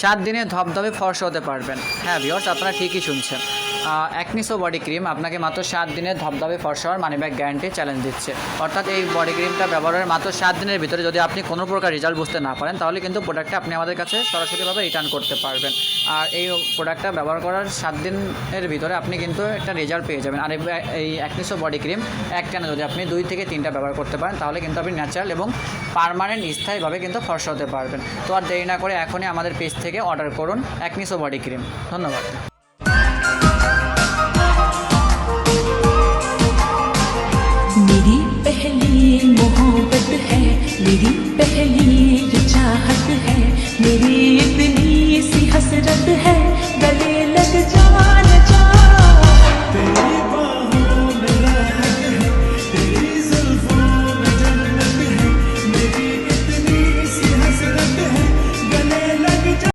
7 দিনে ধবধবে ফর্সা হতে পারবেন। হ্যাঁ ভিউয়ার্স, আপনারা ঠিকই শুনছেন। অ্যাকনিসো বডি ক্রিম আপনাকে মাত্র 7 দিনে ধবধবে ফর্সা হওয়ার মানি ব্যাক গ্যারান্টি চ্যালেঞ্জ দিচ্ছে। অর্থাৎ এই বডি ক্রিমটা ব্যবহারের মাত্র 7 দিনের ভিতরে যদি আপনি কোনো প্রকার রেজাল্ট বুঝতে না পারেন, তাহলে কিন্তু প্রোডাক্টটা আপনি আমাদের কাছে সরাসরিভাবে রিটার্ন করতে পারবেন। আর এই প্রোডাক্টটা ব্যবহার করার 7 দিনের ভিতরে আপনি কিন্তু একটা রেজাল্ট পেয়ে যাবেন। আর এই অ্যাকনিসো বডি ক্রিম একটানা যদি আপনি 2 থেকে 3টা ব্যবহার করতে পারেন, তাহলে কিন্তু আপনি ন্যাচারাল এবং পার্মানেন্ট স্থায়ীভাবে কিন্তু ফর্সা হতে পারবেন। তো আর দেরি না করে এখনই আমাদের পেজ থেকে অর্ডার করুন অ্যাকনিসো বডি ক্রিম। ধন্যবাদ। मेरी पहली मोहब्बत है, मेरी पहली चाहत है, मेरी इतनी सी हसरत है।